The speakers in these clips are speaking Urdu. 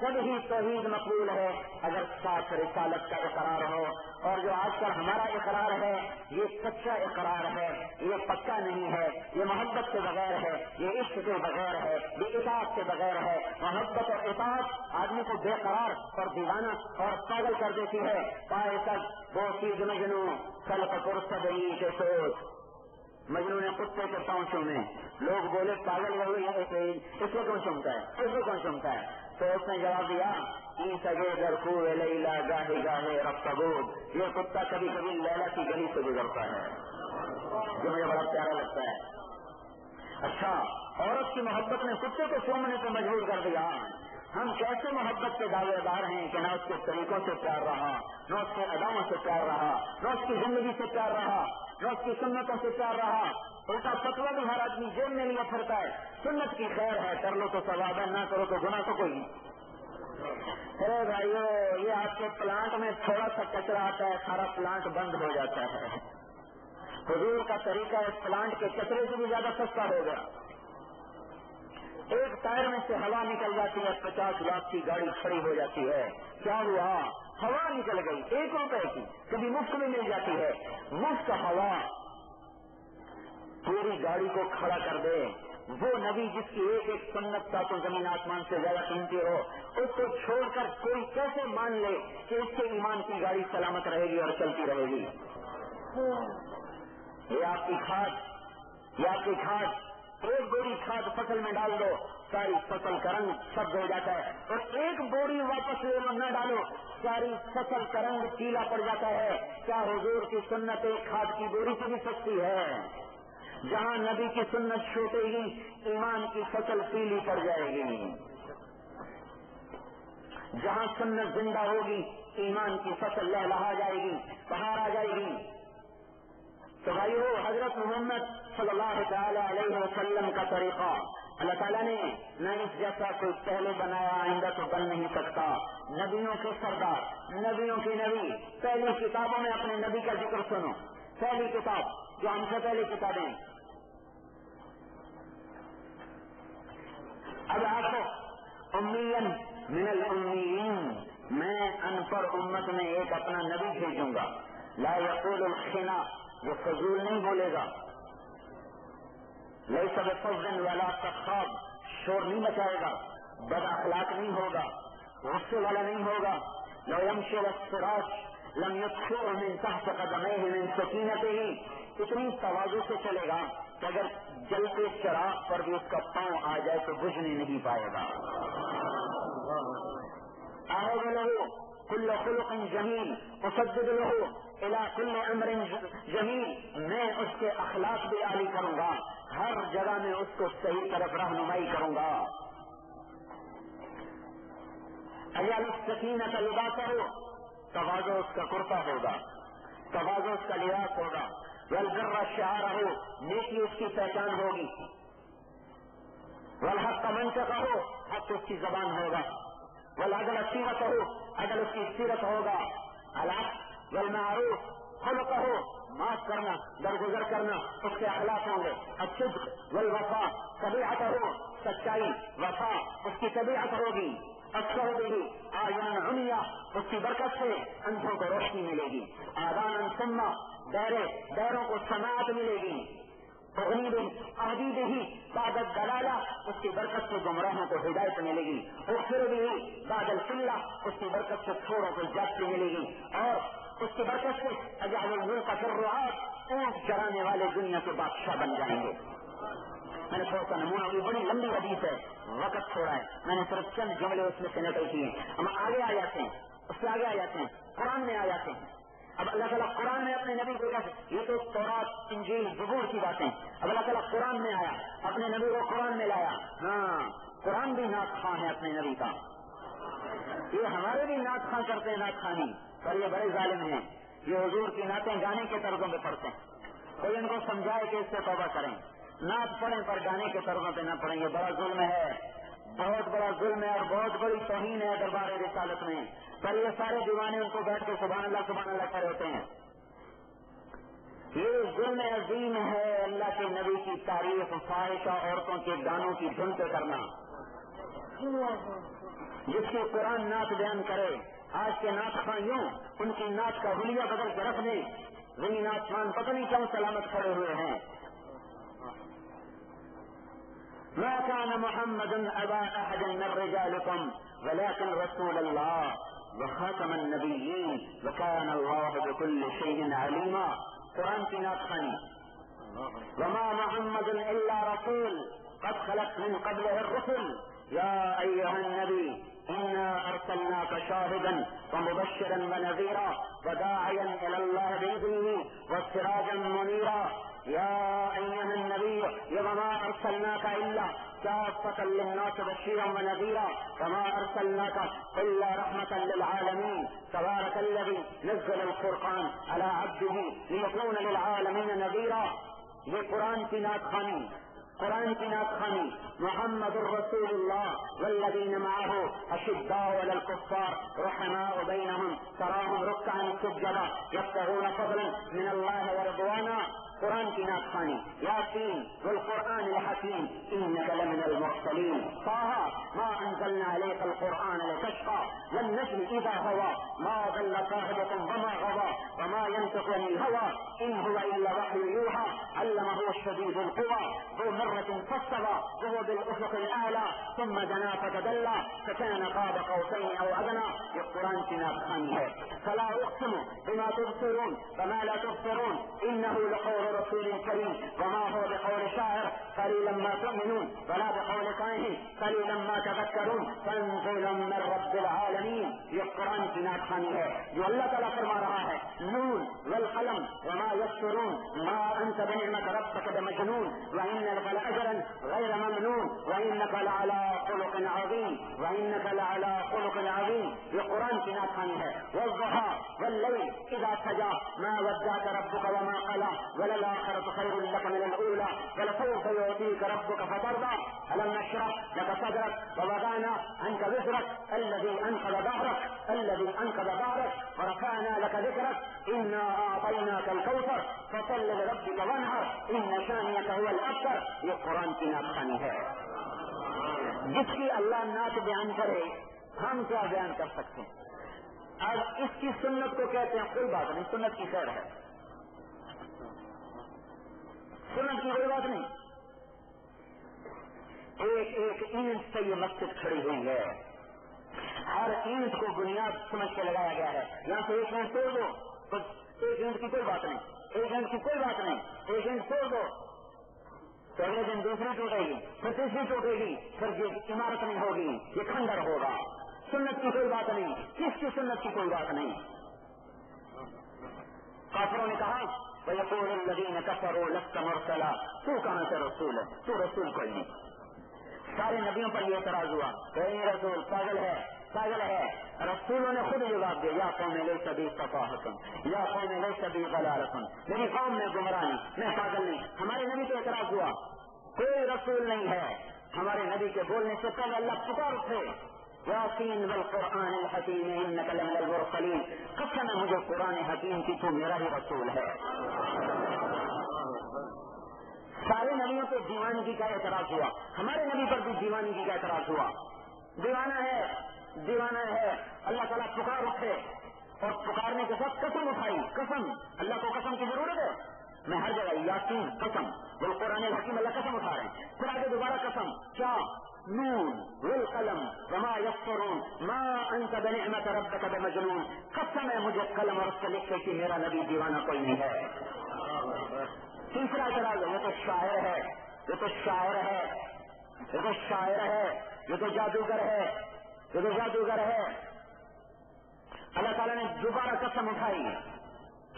تب ہی توحید مقبول ہے اگر ساتھ رسالت کا اقرار ہو. اور جو آج کل ہمارا اقرار ہے یہ سچا اقرار ہے, یہ پکا نہیں ہے, یہ محبت کے بغیر ہے, یہ عشق کے بغیر ہے, یہ اطاعت کے بغیر ہے. محبت اور اطاعت آدمی کو بے قرار اور دیوانہ اور پاگل کر دیتی ہے. پائے تک وہ چیز مجنو خلق پرسدری کے سوچ, مجنو نے کتے کے پاؤں میں لوگ بولے پاگل ہوئے اس کو کون چومتا ہے, اس کو کون چومتا ہے؟ تو اس نے جواب دیا سگے درخو لیلا گاہے گاہے رفتگود, یہ کتا کبھی کبھی لیلا کی گلی سے گزرتا ہے, جو مجھے بڑا پیارا لگتا ہے. اچھا, عورت کی محبت نے کتے کو چومنے کو مجبور کر دیا. ہم کیسے محبت کے دعوے دار ہیں کہ نہ اس کے طریقوں سے پیار رہا, نہ اس کے اداؤں سے پیار رہا, نہ اس کی زندگی سے پیار رہا, نہ اس کی سنتوں سے پیار رہا. الٹا فتویٰ بھی ہر آدمی جیل میں لیا پھرتا ہے. سنت کی خیر ہے, کر لو تو ثواب ہے, نہ کرو تو گناہ تو کوئی نہیں. ارے بھائیو, یہ آپ کے پلانٹ میں تھوڑا سا کچرا آتا ہے, سارا پلانٹ بند ہو جاتا ہے. حضور کا طریقہ اس پلانٹ کے کچرے سے بھی زیادہ سستا ہوگا. ایک ٹائر میں سے ہوا نکل جاتی ہے, 50 لاکھ کی گاڑی کھڑی ہو جاتی ہے. کیا ہوا؟ ہوا نکل گئی 1 روپے کی, کبھی مفت میں مل جاتی ہے. مفت ہوا پوری گاڑی کو کھڑا کر دے. وہ نبی جس کی ایک ایک سنت کا تو زمین آسمان سے زیادہ قیمتی ہو, اس کو چھوڑ کر کوئی کیسے مان لے کہ اس سے ایمان کی گاڑی سلامت رہے گی اور چلتی رہے گی؟ یہ آپ کی کھاد, یہ آپ کی کھاد, ایک بوری کھاد فصل میں ڈال دو, ساری فصل کا رنگ سبز ہو جاتا ہے. اور ایک بوری واپس لے لو, نہ ڈالو, ساری فصل کا رنگ پیلا پڑ جاتا ہے. کیا حضور کی سنت ایک کھاد کی بوری سے بھی سستی ہے؟ جہاں نبی کی سنت چھوٹے گی ایمان کی فصل پیلی پڑ جائے گی. جہاں سنت زندہ ہوگی ایمان کی فصل لہلہا جائے گی, بہار آ جائے گی. تو بھائیو, حضرت محمد صلی اللہ تعالی علیہ وسلم کا طریقہ اللہ تعالیٰ نے نہ اس جیسا کوئی پہلے بنایا, آئندہ تو بن نہیں سکتا. نبیوں کے سردار, نبیوں کی نبی. پہلی کتابوں میں اپنے نبی کا ذکر سنو. پہلی کتاب جو ہم سے پہلی کتابیں, اب آپ امیین من الامیین, میں ان پڑھ امت میں ایک اپنا نبی بھیجوں گا. لا یقول الخنا, جو فضول نہیں بولے گا. لیس بفظ ولا سخاب, شور نہیں مچائے گا, بد اخلاق نہیں ہوگا, غصے والا نہیں ہوگا. لو یمشی والصراط لم يدخل من تحت قدميه من سکینته, اتنی تواضع سے چلے گا کہ اگر جلتے چراغ پر بھی اس کا پاؤں آ جائے تو بجھنے نہیں پائے گا. اعوذ له كل خلق جمیل اسدد له الى كل امر جمیل, میں اس کے اخلاق بھی عالی کروں گا, ہر جگہ میں اس کو صحیح طرف رہنمائی کروں گا. اجعل السکینۃ لباسہ, تواضع اس کا کرتا ہوگا, تواضع اس کا لباس ہوگا. والبر شعارہ, نیکی اس کی پہچان ہوگی. والحق منطقہ, حق اس کی زبان ہوگا. والعدل سیرتہ, عدل اس کی سیرت ہوگا. العدل والمعروف خلقہ, معاف کرنا, درگزر کرنا اس کے اخلاق ہوں گے. الصدق والوفا طبیعتہ, سچائی وفا اس کی طبیعت ہوگی. اکثر بھی آیان عمیہ, اس کی برکت سے اندھوں کو روشنی ملے گی. آذان سما, بیروں کو سماعت ملے گی. تغنیب عدید ہی بعد الدلالہ, اس کی برکت سے گمراہوں کو ہدایت ملے گی. اغفر بھی بعد الفلہ, اس کی برکت سے تھوڑوں کو جاتی ملے گی. اور اس کی برکت سے اجعل الملک فی الرعاة, اونٹ چرانے والے دنیا کے بادشاہ بن جائیں گے. میں نے تھوڑا سا نمونہ, یہ بڑی لمبی حدیث ہے, وقت تھوڑا ہے, میں نے صرف چند جملے اس میں سے نقل کیے. ہم آگے آ جاتے ہیں, اس سے آگے آ جاتے ہیں, قرآن میں آ جاتے ہیں. اب اللہ تعالیٰ قرآن میں اپنے نبی کو کہتے, یہ تو تورات انجیل زبور کی باتیں, اب اللہ تعالیٰ قرآن میں آیا, اپنے نبی کو قرآن میں لایا. ہاں, قرآن بھی نعت خواں ہے اپنے نبی کا. یہ ہمارے بھی نعت خواں کرتے ہیں نعت خوانی, پر یہ بڑے ظالم ہیں. یہ حضور کی نعتیں گانے کے طرزوں پہ پڑھتے ہیں. کوئی ان کو سمجھائے کہ اس سے توبہ کریں. نعت پڑھیں پر گانے کے طرزوں پہ نہ پڑھیں. یہ بڑا ظلم ہے, بہت بڑا ظلم ہے اور بہت بڑی توہین ہے دربار رسالت میں. پر یہ سارے دیوانے ان کو بیٹھ کے سبحان اللہ کہہ ہوتے ہیں. یہ ظلم عظیم ہے اللہ کے نبی کی تعریف فاحشہ عورتوں کے گانوں کی دھن پہ کرنا. جس کی قرآن نعت بیان کرے، آج کے نعت خواہیوں ان کی نعت کا حلیہ بدل کے رکھ دیں، زمین آسمان پتہ نہیں کیوں سلامت کھڑے ہوئے ہیں۔ ما كان محمد أبا أحد من رجالكم ولكن رسول الله وخاتم النبيين وكان الله بكل شيء عليما۔ قرآن کی نعت خوانی۔ وما محمد إلا رسول قد خلت من قبله الرسل يا أيها النبي إنا أرسلناك شاهدا ومبشرا ونذيرا وداعيا إلى الله بإذنه وسراجا منيرا يا أيها النبي وما أرسلناك إلا كافة للناس بشيرا ونذيرا وما أرسلناك إلا رحمة للعالمين تبارك الذي نزل الفرقان على عبده ليكون للعالمين نذيرا۔ یہ قرآن کی نعت خوانی، قرآن کی نعت خوانی۔ محمد الرسول اللہ والذین معه اشداء علی الکفار رحماء بینهم تراهم رکعا سجدا یبتغون فضلا من اللہ ورضوانا۔ قرآن کی نعت خوانی۔ یاسین والقرآن الحکیم انک لمن المرسلین۔ طه ما انزلنا علیک القرآن لتشقى والنجم اذا هوى ما ضل صاحبكم وما غوى وما ينطق عن الهوى ان هو الا وحي يوحى علمه الشديد القوى ذو مرة فاستوى وهو بالافق الاعلى ثم دنا فتدلى فكان قاب قوسين او ادنى۔ یہ قرآن کی نعت خوانی ہے۔ فلا اقسم بما تبصرون وما لا تبصرون انه لقول رسول کریم وما هو بقول شاعر قليلا ما تؤمنون ولا بقول كاهن قليلا ما تذكرون تنزيل من رب العالمين۔ یہ قرآن کی نعت خوانی ہے جو اللہ تعالیٰ فرما رہا ہے نون والقلم وما يسطرون ما انت بنعمة ربك بمجنون وان لك لاجرا غير ممنون وانك لعلى خلق عظيم وانك لعلى خلق عظيم۔ یہ قرآن کی نعت خوانی ہے۔ والضحى والليل اذا سجى ما ودعك ربك وما قلى وللآخرة خير لك من الأولى ولسوف يعطيك ربك فترضى ألم نشرح لك صدرك ووضعنا عنك وزرك الذي أنقض ظهرك ورفعنا لك ذكرك إنا أعطيناك الكوثر فصل لربك وانحر إن شانئك هو الأبتر۔ یہ قرآن کی نعت خوانی ہے۔ جس کی اللہ نعت بیان کرے ہم کیا بیان کر سکتے ہیں؟ اب اس کی سنت کو کہتے ہیں کوئی بات نہیں، سنت کی خیر ہے، سنت کی کوئی بات نہیں۔ ایک ایک اینٹ سے یہ مسجد کھڑی ہوئی ہے، ہر اینٹ کو بنیاد سمجھ کے لگایا گیا ہے۔ یہاں سے ایک اینٹ توڑ دو تو ایک اینٹ کی کوئی بات نہیں، ایک اینٹ کی کوئی بات نہیں، ایک اینٹ توڑ دو تو اگلے دن دوسری ٹوٹے گی، پھر تیسری ٹوٹے گی، پھر یہ عمارت نہیں ہوگی، یہ کھنڈر ہوگا۔ سنت کی کوئی بات نہیں، کس کی سنت کی کوئی بات نہیں۔ کافروں نے کہا وَيَقُولُ الَّذِينَ كَفَرُوا لَسْتَ مُرْسَلًا، تو کہاں سے رسول ہے، تو رسول کوئی نہیں۔ سارے نبیوں پر یہ اعتراض ہوا کہ یہ رسول پاگل ہے، پاگل ہے۔ رسولوں نے خود جواب دیا یا قوم لیس بی صفاحۃ یا قوم لیس بی ضلالۃ، میری قوم میں گمراہی، میں پاگل نہیں۔ ہمارے نبی پہ اعتراض ہوا کوئی رسول نہیں ہے۔ ہمارے نبی کے بولنے سے پہلے اللہ پکار اٹھے یاسین والقرآن الحکیم انک لمن المرسلین، قسم ہے مجھے قرآن حکیم کی تو میرا ہی رسول ہے۔ سارے نبیوں کو دیوانگی کا اعتراض ہوا، ہمارے نبی پر بھی دیوانگی کا اعتراض ہوا۔ دیوانہ ہے، دیوانہ ہے۔ اللہ تعالیٰ پکار اٹھے اور پکارنے کے ساتھ قسم اٹھائی، قسم، اللہ کو قسم کی ضرورت ہے؟ میں ہر جگہ یاسین قسم، والقرآن الحکیم اللہ قسم اٹھا رہے ہیں، پھر آگے دوبارہ قسم، کیا؟ نون والقلم وما يسطرون ما انت بنعمت ربك بمجنون، قسم ہے مجھے قلم اور اس کے لکھے کہ میرا نبی دیوانہ کوئی نہیں ہے۔ تیسرا اعتراض ہے یہ تو شاعر ہے، یہ تو شاعر ہے، یہ تو شاعر ہے، یہ تو جادوگر ہے، یہ تو جادوگر ہے۔ اللہ تعالیٰ نے دوبارہ قسم اٹھائی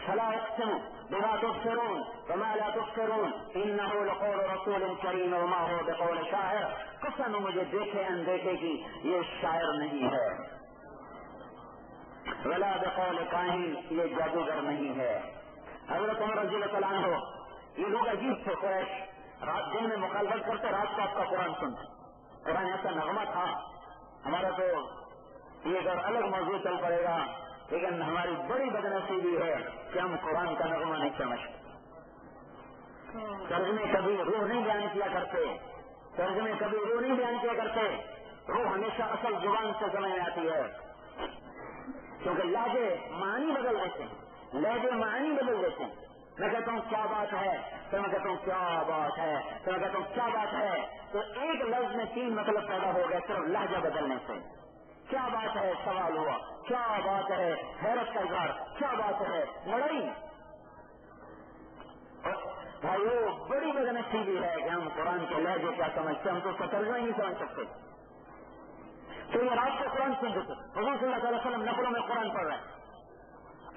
فلا اقسم بما تبصرون وما لا تبصرون انه لقول رسول کریم وما هو بقول شاعر، قسم مجھے دیکھے اندیکھے کی یہ شاعر نہیں ہے، ولا بقول کاہن یہ جادوگر نہیں ہے۔ حضرت عمر رضی اللہ عنہ، یہ لوگ عجیب تھے، قریش رات دن میں مخالفت کرتے، رات کو آپ کا قرآن سنتے، قرآن ایسا نغمہ تھا۔ ہمارا تو یہ ایک اور الگ موضوع چل پڑے گا، لیکن ہماری بڑی بدنصیبی ہے کہ ہم قرآن کا نغمہ نہیں سمجھتے۔ ترجمے کبھی روح نہیں بیان کیا کرتے، ترجمے کبھی روح نہیں بیان کیا کرتے۔ روح ہمیشہ اصل زبان سے سمجھ میں آتی ہے، کیونکہ لہجے معنی بدل دیتے ہیں، لہجے معنی بدل دیتے ہیں. میں کہتا ہوں کیا بات ہے، پھر میں کہتا ہوں کیا بات ہے، پھر میں کہتا ہوں کیا بات ہے، تو ایک لفظ میں 3 مطلب پیدا ہو گئے صرف لہجہ بدلنے سے. کیا بات ہے سوال ہوا، کیا بات ہے حیرت کا اظہار، کیا بات ہے لڑائی. بھائیو بڑی بدنصیبی ہے کہ ہم قرآن کے لہجے کیا سمجھتے ہیں، ہم تو اس کا ترجمہ ہی نہیں سمجھ سکتے. تو یہ رات کو قرآن سن دیتے، حضور صلی اللہ علیہ وسلم نقلوں میں قرآن پڑھ رہے ہیں.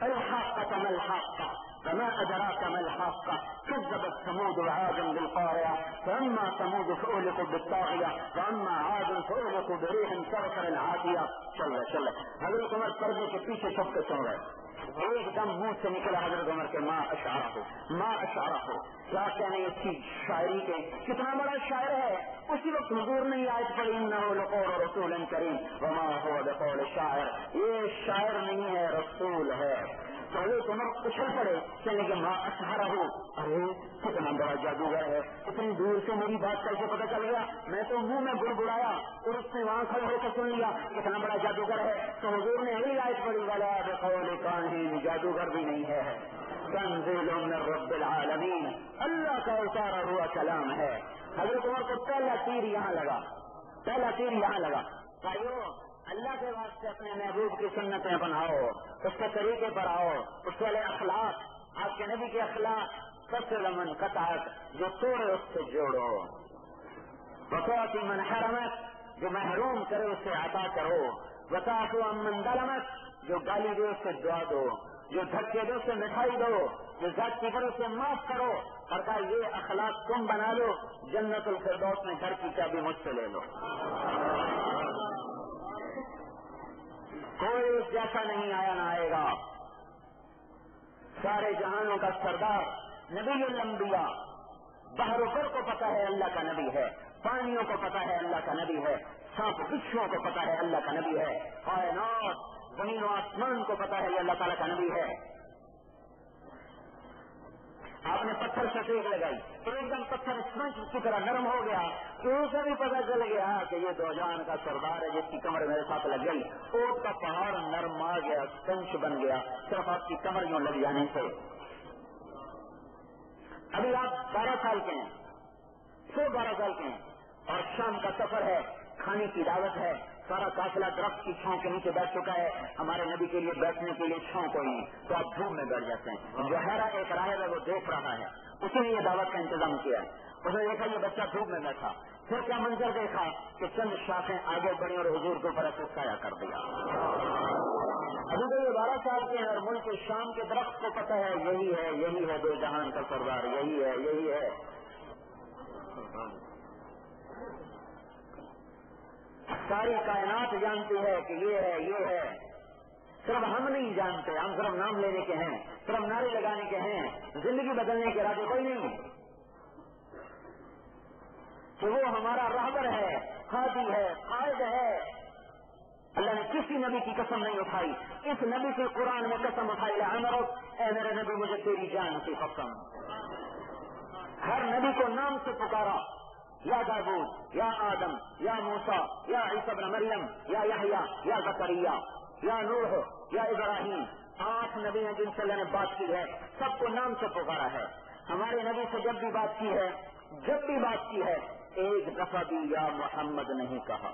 الحاقة ما الحاقة فما أدراك ما الحاقة كذبت ثمود وعاد بالقارعة فأما ثمود فأهلكوا بالطاغية وأما عاد فأهلكوا بريح صرصر عاتية. چل حضرت عمر پردے کے پیچھے چھپ کے سن رہے، ایک دم منہ سے نکلا حضرت عمر کے ما اشعرہ ہو. کیا کہنے اس کی شاعری کے، کتنا بڑا شاعر ہے. اسی وقت حضور نے آیت پڑھی انہ لقول رسول کریم وما هو بقول شاعر، یہ شاعر نہیں ہے رسول ہے. تو حضرت عمر اچھل پڑے کہنے کہ ما اشعرہ ہو، ارے کتنا بڑا جادوگر ہے، اتنی دور سے میری بات کیسے پتہ چل گیا، میں تو منہ میں گڑگڑایا اور اس نے وہاں کھڑے ہو کے سن لیا کتنا بڑا جادوگر ہے. تو حضور نے اگلی آیت پڑھی ولا بقول کاہن، جادوگر بھی نہیں ہے، تنزیل من رب العالمین، اللہ کا اتارا ہوا کلام ہے. حضرت عمر کو پہلا تیر یہاں لگا. بھائیو اللہ کے واسطے اپنے محبوب کی سنتیں اپناؤ، اس کے طریقے پر آؤ، اس والے اخلاق، آپ کے نبی کے اخلاق، فصل من قطعت، جو توڑے اس سے جوڑو، وتعطی من حرمت، جو محروم کرے اسے عطا کرو، وتعفو عن من ظلمت، جو گالی دے اسے دعا دو، جو دھکے دو اسے مٹھائی دو، جو ذات کی کرو اسے معاف کرو. اور کہا یہ اخلاق تم بنا لو، جنت الفردوس میں گھر کی چابی مجھ سے لے لو. کوئی اس جیسا نہیں آیا نہ آئے گا. سارے جہانوں کا سردار نبی الانبیاء، بحر و بر کو پتا ہے اللہ کا نبی ہے، پانیوں کو پتا ہے اللہ کا نبی ہے، سانپ بچھوؤں کو پتا ہے اللہ کا نبی ہے، کائنات زمین و آسمان کو پتا ہے یہ اللہ تعالیٰ کا نبی ہے. آپ نے پتھر سے ٹیک لگائی تو ایک دم پتھر اسپنج کی طرح نرم ہو گیا، تو اسے بھی پتا چل گیا کہ یہ دو جہان کا سردار ہے جس کی کمر میرے ساتھ لگ گئی. اوٹ کا پہاڑ نرم آ گیا، اسپنج بن گیا صرف آپ کی کمر یوں لگ جانے سے. ابھی آپ 12 سال کے ہیں، 12 سال کے ہیں، اور شام کا سفر ہے، کھانے کی دعوت ہے، سارا قافلہ درخت کی چھاؤں کے نیچے بیٹھ چکا ہے، ہمارے نبی کے لیے بیٹھنے کے لیے چھاؤں کوئی نہیں، تو آپ دھوپ میں بیٹھ جاتے ہیں. ظاہرہ ایک راہب ہے وہ دیکھ رہا ہے، اسی نے یہ دعوت کا انتظام کیا ہے. اس نے دیکھا یہ بچہ دھوپ میں بیٹھا، پھر کیا منظر دیکھا کہ چند شاخیں آگے بڑھی اور حضور کے اوپر ایسے سایہ کر دیا. ابھی تو یہ 12 سال کے ہیں اور ملک شام کے درخت کو پتہ ہے یہی ہے دو جہان کا سردار، یہی ہے. ساری کائنات جانتی ہے کہ یہ ہے، صرف ہم نہیں جانتے، ہم صرف نام لینے کے ہیں، صرف نعرے لگانے کے ہیں، زندگی بدلنے کے ارادے کوئی نہیں کہ وہ ہمارا رہبر ہے، ہادی ہے، قائد ہے. اللہ نے کسی نبی کی قسم نہیں اٹھائی، اس نبی کی قرآن میں قسم اٹھائی عمرت، اے میرے نبی مجھے تیری جان کی قسم. ہر نبی کو نام سے پکارا، یا داؤد، یا آدم، یا موسیٰ، یا عیسی ابن مریم، یا یحییٰ، یا زکریا، یا نوح، یا ابراہیم. 8 نبی ہیں جن سے اللہ نے بات کی ہے، سب کو نام سے پکارا ہے. ہمارے نبی سے جب بھی بات کی ہے ایک دفعہ بھی یا محمد نہیں کہا.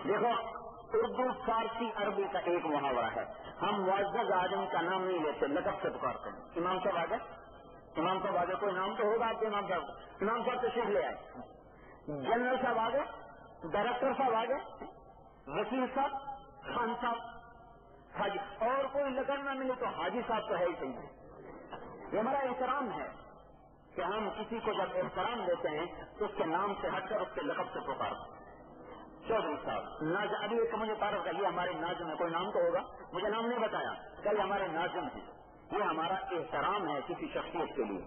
دیکھو اردو، فارسی، عربی کا ایک محاورہ ہے، ہم معزز آدمی کا نام نہیں لیتے، لقب سے پکارتے ہیں. امام صاحب آگے کوئی نام تو ہوگا آپ کے امام صاحب تشریف لے آئے، جنرل صاحب آگے، ڈائریکٹر صاحب آگے، وکیل صاحب، خان صاحب، حاجی، اور کوئی لقب نہ ملے تو حاجی صاحب تو ہے ہی صحیح. یہ ہمارا احترام ہے کہ ہم کسی کو جب احترام دیتے ہیں تو اس کے نام سے ہٹ کر اس کے لقب سے پکارتے ہیں. چودھری صاحب، ابھی ایک مجھے تعارف کریے، ہمارے ناظم ہے، کوئی نام تو ہوگا، مجھے نام نہیں بتایا، کل ہمارے ناظم ہیں. یہ ہمارا احترام ہے کسی شخصیت کے لیے.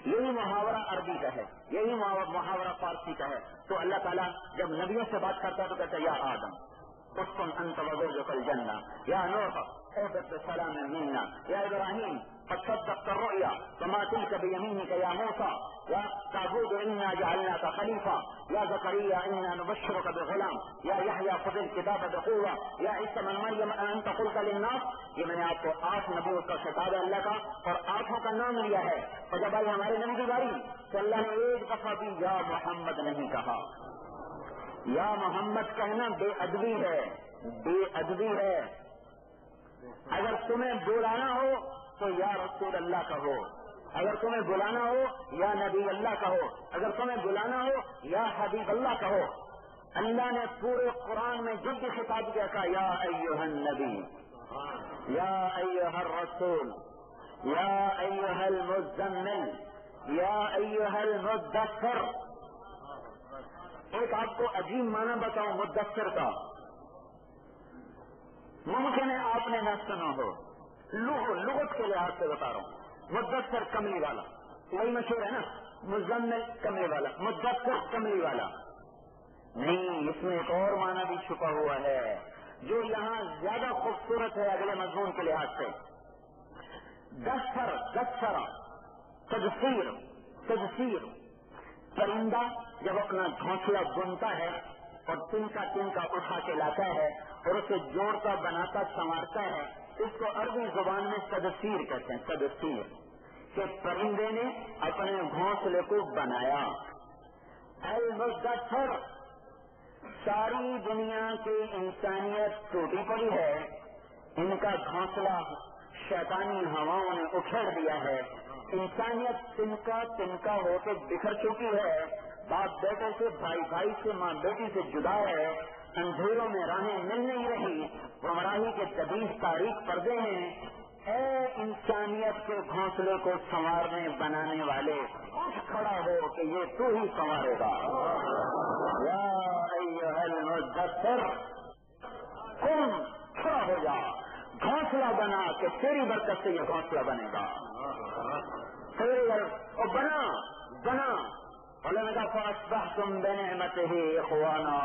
یہی محاورہ عربی کا ہے، یہی محاورہ فارسی کا ہے. تو اللہ تعالیٰ جب نبیوں سے بات کرتا ہے تو کہتا ہے یا آدم اسکن انت وزوجک الجنہ، یا نوح اہبط بسلام منا، یا ابراہیم قد صدقت الرؤیا وما تلک بیمینک یا موسیٰ یا داؤد انا جعلناک خلیفہ، یا زکریا انا نبشرک بغلام، یا یحییٰ خذ الکتاب بقوہ، یا عیسی ابن مریم انت قلت للناس. یہ میں نے آپ کو 8 نبیوں کا خطاب ہے اللہ کا، اور 8 کا نام لیا ہے. اور جب آئی ہمارے نبی کی باری تو اللہ نے ایک دفعہ بھی یا محمد نہیں کہا. یا محمد کہنا بے ادبی ہے، بے ادبی ہے. اگر تمہیں بلانا ہو تو یا رسول اللہ کہو، اگر تمہیں بلانا ہو یا نبی اللہ کہو، اگر تمہیں بلانا ہو یا حبیب اللہ کہو. اللہ نے پورے قرآن میں جب بھی خطاب کیا کہا یا ایھا النبی، یا ایھا الرسول، یا ایھا المزمل، یا ایھا المدثر. ایک آپ کو عجیب معنی بتاؤں مدثر کا، ممکن ہے آپ نے نہ سنا ہو، لغت کے لحاظ سے بتا رہا ہوں. مدثر کملی والا، وہی مشہور ہے نا، مزمل کملی والا، مدثر کملی والا. نہیں، اس میں ایک اور معنی بھی چھپا ہوا ہے جو یہاں زیادہ خوبصورت ہے اگلے مضمون کے لحاظ سے. دثر تدثیر. پرندہ جب اپنا گھونسلہ بنتا ہے اور تنکا اٹھا کے لاتا ہے اور اسے جوڑتا بناتا سنوارتا ہے، اس کو عربی زبان میں تدثیر کہتے ہیں. تدثیر کہ پرندے نے اپنے گھونسلے کو بنایا. المدثر، ساری دنیا کی انسانیت ٹوٹی پڑی ہے، ان کا گھونسلہ شیطانی ہواؤں نے اکھیڑ دیا ہے. انسانیت تنکا ہو کے بکھر چکی ہے، باپ بیٹے سے، بھائی سے، ماں بیٹی سے جدا ہے. اندھیروں میں راہیں مل نہیں رہی، گمراہی کے دبیز تاریخ پردے ہیں. اے انسانیت کے گھونسلے کو سنوارنے بنانے والے، اٹھ کھڑا ہو کہ یہ تو ہی سنوارے گا. یا ایھا المدثر، قم، کھڑا ہو جا، گھونسلہ بنا کہ تیری برکت سے یہ گھونسلہ بنے گا. اور بنا علماء کا فاصبحتم بنعمتہ اخوانا،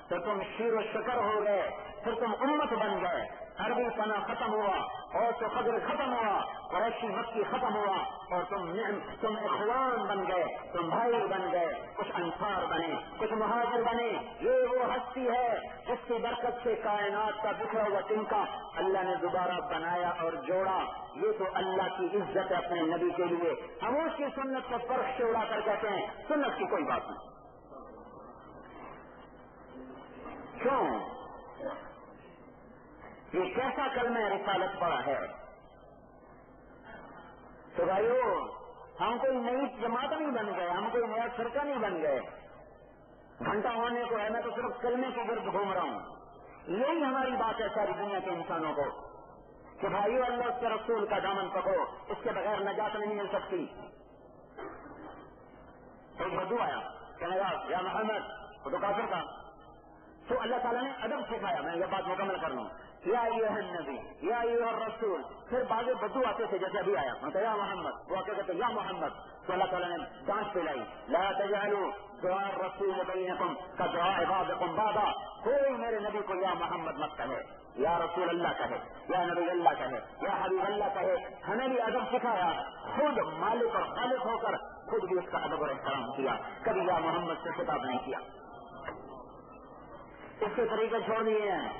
تو تم شیر و شکر ہو گئے، پھر تم امت بن گئے. عربی فنا ختم ہوا، اور تو قدر ختم ہوا، قریشی مکی ختم ہوا، اور تم اخوان بن گئے، تم بھائی بن گئے. کچھ انصار بنے، کچھ مہاجر بنے. یہ وہ ہستی ہے جس کی برکت سے کائنات کا بکھرا ہوا تنکا اللہ نے دوبارہ بنایا اور جوڑا. یہ تو اللہ کی عزت ہے اپنے نبی کے لیے. ہم اس کی سنت کو فرق سے اڑا کر کہتے ہیں سنت کی کوئی بات نہیں. کیوں؟ یہ کیسا کلمہ رسالت پڑا ہے؟ تو بھائیو، ہم کوئی نئی جماعت نہیں بن گئے، ہم کوئی نیا فرقہ نہیں بن گئے. گھنٹہ ہونے کو ہے، میں تو صرف کلمے کے گرد گھوم رہا ہوں. یہی ہماری بات ہے ساری دنیا کے انسانوں کو کہ بھائیو اللہ اس کے رسول کا دامن پکڑو، اس کے بغیر نجات نہیں مل سکتی. ایک بدو آیا کہنے لگا یا محمد، وہ تو کافر تھا. تو اللہ تعالیٰ نے ادب سکھایا، میں یہ بات مکمل کر لوں. یا ایھا النبی، یا ایھا الرسول. پھر بعض بدو آتے تھے جیسے ابھی آیا، میں کہا یا محمد، وہ آتے کہتے یا محمد. تو اللہ تعالیٰ نے ڈانٹ پلائی، لا تجعلوا دعاء الرسول بینکم کدعاء بعضکم بعضا. کوئی میرے نبی کو یا محمد مت کہے، یا رسول اللہ کہے، یا نبی اللہ کہے، یا حبیب اللہ کہے. ہمیں بھی ادب سکھایا، خود مالک اور خالق ہو کر خود بھی اس کا ادب اور احترام کیا، کبھی یا محمد سے خطاب نہیں کیا. اس کے طریقے چھوڑ دیے ہیں.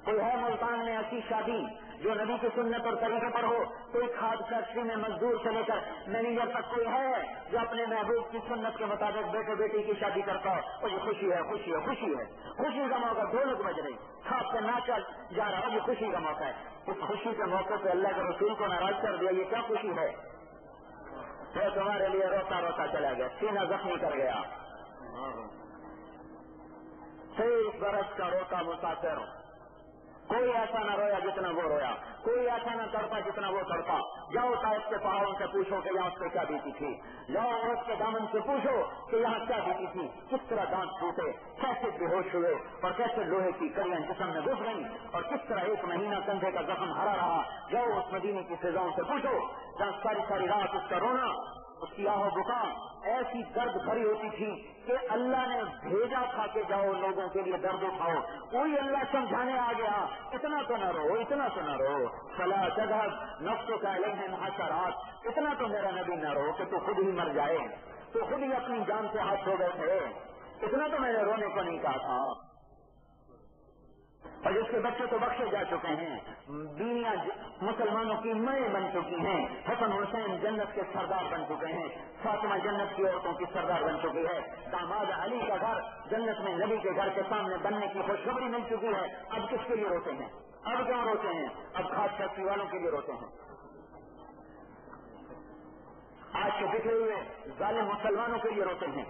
کوئی ہے ملتان میں ایسی شادی جو نبی کی سنت اور طریقے پر ہو؟ کوئی کھاد فیکٹری میں مزدور سے لے کر مینیجر تک کوئی ہے جو اپنے محبوب کی سنت کے مطابق بیٹے بیٹی کی شادی کرتا ہو؟ اور یہ خوشی ہے، خوشی ہے، خوشی ہے، خوشی کا موقع، ڈھولک بج رہی، کھاد سے ناچا جا رہا ہے، یہ خوشی کا موقع ہے. اس خوشی کے موقع پہ اللہ کے رسول کو ناراض کر دیا، یہ کیا خوشی ہے؟ تو تمہارے لیے روتا روتا چلا گیا، سینہ زخمی کر گیا. 23 برس کا روتا مسافر، کوئی ایسا نہ رویا جتنا وہ رویا، کوئی ایسا نہ تڑپا جتنا وہ تڑپا. جاؤ طائف کے پہاڑوں سے پوچھو کہ یہاں اس پہ کیا بیتی تھی، جاؤ عورت کے دامن سے پوچھو کہ یہاں کیا بیتی تھی، کس طرح دانت ٹوٹے، کیسے بے ہوش ہوئے، اور کیسے لوہے کی کڑیاں جسم میں گھس گئیں، اور کس طرح 1 مہینہ کندھے کا زخم ہرا رہا. جاؤ اس مدینے کی فضاؤں سے پوچھو جہاں ساری ساری رات اس کا رونا، اس کی آہ و بکا ایسی درد بھری ہوتی تھی کہ اللہ نے بھیجا تھا کہ جاؤ لوگوں کے لیے درد اٹھاؤ. کوئی اللہ سمجھانے آ گیا اتنا تو نہ رو، اتنا تو نہ رو، فلا تذهب نفسك الیہم حسرات، اتنا تو میرا نبی نہ رو کہ تو خود ہی مر جائے. تو خود ہی اپنی جان سے ہاتھ دھو گئے تھے. اتنا تو میں نے رونے کو نہیں کہا تھا. اور جس کے بچے تو بخشے جا چکے ہیں, بیویاں مسلمانوں کی مائیں بن چکی ہیں, حسن حسین جنت کے سردار بن چکے ہیں, فاطمہ جنت کی عورتوں کی سردار بن چکی ہے, داماد علی کا گھر جنت میں نبی کے گھر کے سامنے بننے کی خوشخبری مل چکی ہے. اب کس کے لیے روتے ہیں؟ اب کیوں روتے ہیں؟ اب خاص فیکٹری والوں کے لیے روتے ہیں. آج کے بکھرے ہوئے ظالم مسلمانوں کے لیے روتے ہیں.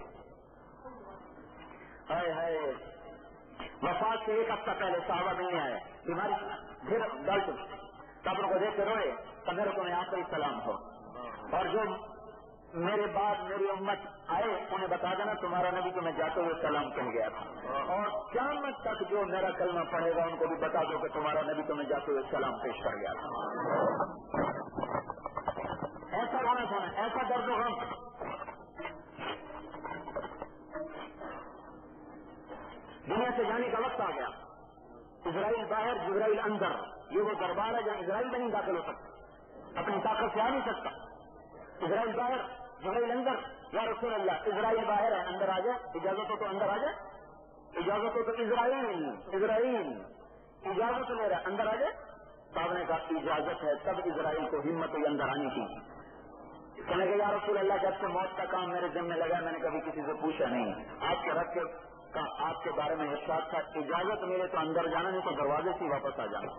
ہائے ہائے, وفات سے ایک ہفتہ پہلے صحابہ ملنے آئے, بیماری پھر ڈالٹ قبر کو دیکھ کے روئے تو میرے کو آخری سلام ہو, اور جو میرے بعد میری امت آئے انہیں بتا دینا تمہارا نبی تمہیں جاتے ہوئے سلام کہہ گیا تھا, اور قیامت تک جو میرا کلمہ پڑھے گا ان کو بھی بتا دو کہ تمہارا نبی تمہیں جاتے ہوئے سلام پیش کر گیا تھا. ایسا رونا سونا, ایسا درد و غم. دنیا سے جانے کا وقت آ گیا. اسرائیل باہر جبرائیل اندر, یہ وہ دربار ہے جہاں اسرائیل بھی نہیں داخل ہو سکتا, اپنی طاقت سے آ نہیں سکتا. اسرائیل باہر جبرائیل اندر. یا رسول اللہ اسرائیل باہر ہے, اندر آ جائے, اجازت ہو تو اندر آ جائے, اجازت ہو تو اسرائیل اجازت لے رہا ہے, اندر آ جائے. صاحب نے کہا اجازت ہے, تب اسرائیل کو ہمت ہوئی اندر آنے کی. کہنے کہ یا رسول اللہ جب سے موت کا کام میرے ذمہ لگا میں نے کبھی کسی سے پوچھا نہیں, آپ کے رب کا آپ کے بارے میں ارشاد تھا اجازت ملے تو اندر جانا, نہیں تو دروازے سے واپس آ جانا.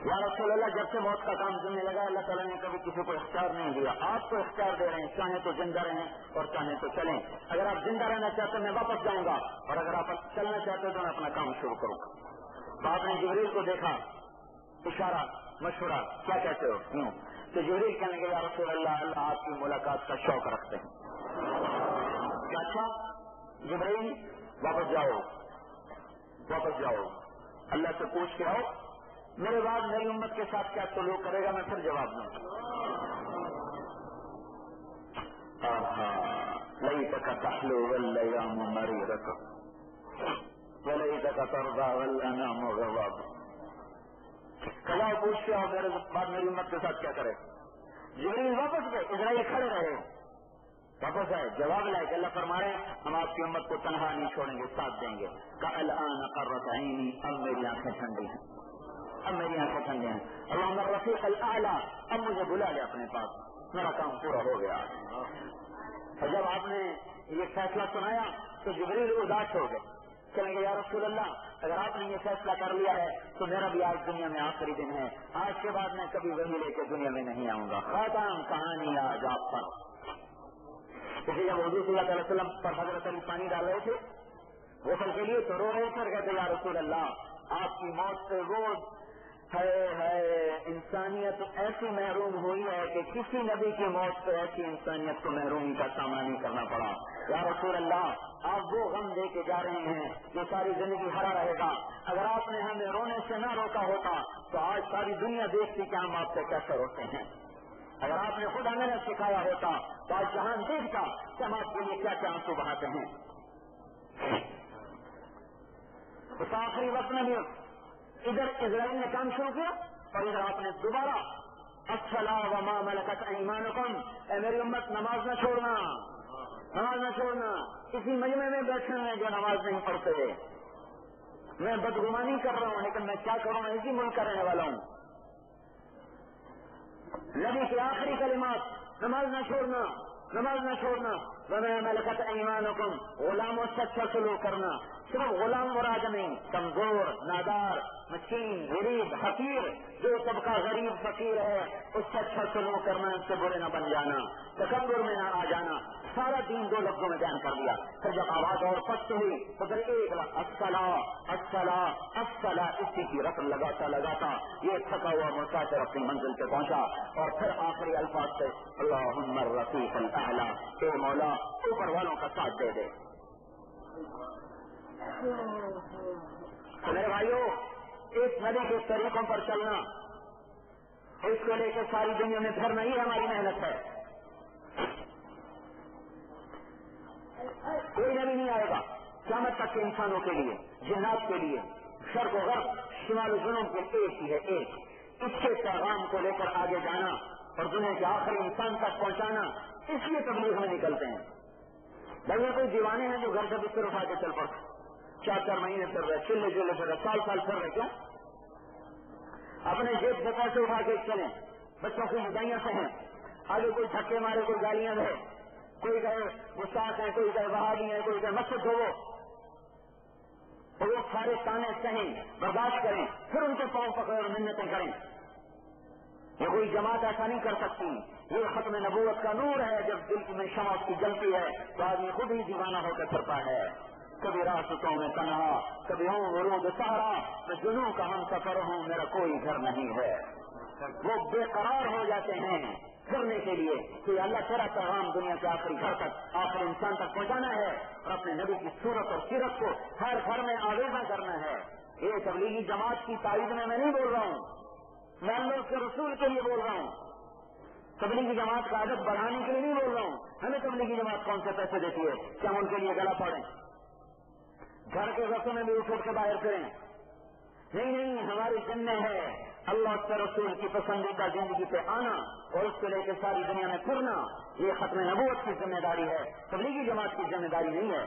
یا رسول اللہ جب سے موت کا کام ذمہ لگا اللہ تعالیٰ نے کبھی کسی کو اختیار نہیں دیا, آپ کو اختیار دے رہے ہیں, چاہیں تو زندہ رہیں اور چاہیں تو چلیں. اگر آپ زندہ رہنا چاہتے ہیں میں واپس جاؤں گا, اور اگر آپ چلنا چاہتے ہیں تو میں اپنا کام شروع کروں گا. تو آپ نے جبریل کو دیکھا, اشارہ مشورہ کیا کہتے ہو کیوں, تو جبریل کہنے کے یا رسول اللہ اللہ آپ کی ملاقات کا شوق رکھتے ہیں. اچھا جبریل واپس جاؤ اللہ سے پوچھ کے آؤ میرے بعد میری امت کے ساتھ کیا سلوک کرے گا, میں پھر جواب دوں. لیتک تحلو والایام مریرۃ ولیتک ترضی والانام غضب. کلا پوچھ کے آؤ میرے بعد میری امت کے ساتھ کیا کرے. جبریل واپس گئے, اسرائیل کھڑے رہے, واپس آئے, جواب لائے کہ اللہ فرما رہے ہیں ہم آپ کی امت کو تنہا نہیں چھوڑیں گے, ساتھ دیں گے. الآن قرۃ عینی, اب میری آنکھیں ٹھنڈی ہیں, اللہم الرفیق الاعلی, اب مجھے بلا لے اپنے پاس, میرا کام پورا ہو گیا. اور جب آپ نے یہ فیصلہ سنایا تو جبریل اداس ہو گئے, کہیں گے یا رسول اللہ اگر آپ نے یہ فیصلہ کر لیا ہے تو میرا بھی آج دنیا میں آخری دن ہے, آج کے بعد میں کبھی وہی لے کے دنیا میں نہیں آؤں گا. خاتم کہانی آج آپ پر. جیسے جب حضور صلی اللہ علیہ وسلم پر حضرت علی پانی ڈال رہے تھے غسل کے لیے تو رو رہے تھے, کہتے یا رسول اللہ آپ کی موت سے وہ ہے انسانیت ایسی محروم ہوئی ہے کہ کسی نبی کی موت سے ایسی انسانیت کو محرومی کا سامنا نہیں کرنا پڑا. یا رسول اللہ آپ وہ غم دے کے جا رہے ہیں جو ساری زندگی ہرا رہے گا. اگر آپ نے ہمیں رونے سے نہ روکا ہوتا تو آج ساری دنیا دیکھتی کہ ہم آپ سے کیسے روتے ہیں. اگر آپ نے خود ہمیں نہ سکھایا ہوتا تو آج جہان دیکھتا کہ ہم آپ کے لیے کیا کیا آنسو بہاتے ہیں. اس آخری وقت میں بھی ادھر اسرائیل نے کام شروع کیا اور ادھر آپ نے دوبارہ الصلاۃ وما ملکت ایمانکم, اے میری امت نماز نہ چھوڑنا, کسی مجمع میں بیٹھے ہیں جو نماز نہیں پڑھتے. میں بدگمانی کر رہا ہوں لیکن میں کیا کروں, اسی ملک کا رہنے والا ہوں. نبی کے آخری کلمات, نماز نہ چھوڑنا, وما ملکت ایمانکم, غلاموں سے اچھا سلوک کرنا. صرف غلام مراد نہیں, کمزور, نادار, مسکین, غریب, حقیر, جو طبقہ غریب فقیر ہے اس سے اچھا سلوک کرنا, اس سے برے نہ بن جانا, تکبر میں نہ آ جانا. سارا دین 2 لفظوں میں بیان کر دیا. پھر جب آواز اور پست ہوئی تو پھر ایک الصلاۃ اسی کی رسم لگاتا یہ تھکا ہوا مسافر اپنی منزل پہ پہنچا, اور پھر آخری الفاظ سے اللہم الرفیق الاعلی, اے مولا اوپر والوں کا ساتھ دے دے. میرے بھائیو, اس نبی کے طریقوں پر چلنا, اس کو لے کے ساری دنیا میں پھرنا ہی ہماری محنت ہے. کوئی نبی نہیں آئے گا قیامت تک کے انسانوں کے لیے, جنات کے لیے, شرق و غرب, شمال و جنوب کے ایک ہی ہے, ایک. اس کے پیغام کو لے کر آگے جانا اور دنیا کے آخری انسان تک پہنچانا اس لیے تبلیغ میں نکلتے ہیں. بھائی کوئی دیوانے ہیں جو گھر سے بستر اٹھا کے چل پڑتے, 4 مہینے پھر رہے, چلے پھر رہے, سال پھر رہے, کیا اپنے جیب سے پیسے اٹھا کے چلیں, بچوں کی ہدایاں سے ہیں, آگے کوئی دھکے مارے, کوئی گالیاں دے, کوئی کہے گستاخ ہیں, کوئی کہے وہابی ہیں, کوئی کہے مسجد دھو, تو وہ سارے تانے سہیں, برداشت کریں, پھر ان کے پاؤں پکڑے اور منتیں کریں. یہ کوئی جماعت ایسا نہیں کر سکتی. یہ ختم نبوت کا نور ہے. جب دل میں شمع کی جلتی ہے تو آدمی خود ہی دیوانہ ہو کر پھرتا ہے. کبھی راستوں میں تنہا, کبھی ہوں ورود سہارا, میں جنوں کا ہم سفر ہوں, میرا کوئی گھر نہیں ہے. وہ بے قرار ہو جاتے ہیں کرنے کے لیے کہ اللہ تیرا پیغام دنیا کے آخری گھر تک, آخری انسان تک پہنچانا ہے, اور اپنے نبی کی صورت اور سیرت کو ہر گھر میں آویزاں کرنا ہے. یہ تبلیغی جماعت کی تائید میں نہیں بول رہا ہوں, میں اللہ کے رسول کے لیے بول رہا ہوں. تبلیغی جماعت کا عدد بڑھانے کے لیے نہیں بول رہا ہوں. ہمیں تبلیغی جماعت کون سے پیسے دیتی ہے کہ ہم ان کے لیے گلا پڑیں, گھر کے رسوں میں بھی اٹھ کے باہر کریں؟ نہیں, ہماری ذمہ ہے اللہ کے رسول کی پسندیدہ زندگی پہ آنا اور اس کو لے کے ساری دنیا میں پھرنا. یہ ختم نبوت کی ذمہ داری ہے, تبلیغی جماعت کی ذمہ داری نہیں ہے.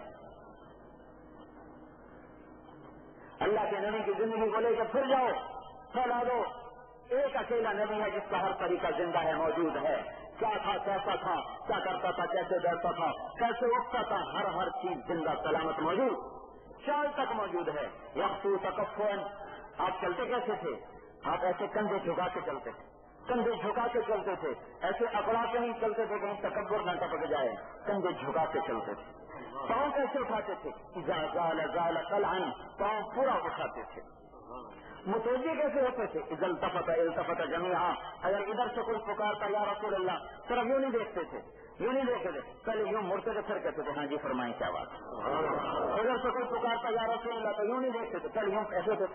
اللہ کے نبی کی زندگی کو لے کے پھر جاؤ, پھیلا دو. ایک اکیلا نبی ہے جس کا ہر طریقہ زندہ ہے, موجود ہے. کیا تھا, کیسا تھا, کیا کرتا تھا, کیسے ڈرتا تھا, کیسے اٹھتا تھا, ہر چیز زندہ سلامت موجود, چال تک موجود ہے. یخو تکفن, آپ چلتے کیسے تھے؟ آپ ایسے کندھے جھکا کے چلتے تھے, کندھے جھکا کے چلتے تھے, ایسے اکڑا کے نہیں چلتے تھے کہیں تکبر نہ ٹپک جائے, کندھے جھکا کے چلتے تھے. پاؤں کیسے اٹھاتے تھے؟ قلعن, پاؤں پورا اٹھاتے تھے. متوجہ کیسے ہوتے تھے؟ اذا التفت جميعا, اگر ادھر سے کوئی پکارتا یا رسول اللہ, صرف یوں نہیں دیکھتے تھے, یوں نہیں دیکھتے تھے, پہلے یوں مڑتے تھے, پھر کہتے تھے ہاں جی فرمائیں کیا بات. ادھر سے کوئی پکارتا یا رسول اللہ تو یوں نہیں دیکھتے تھے, پہلے یوں کہتے تھے,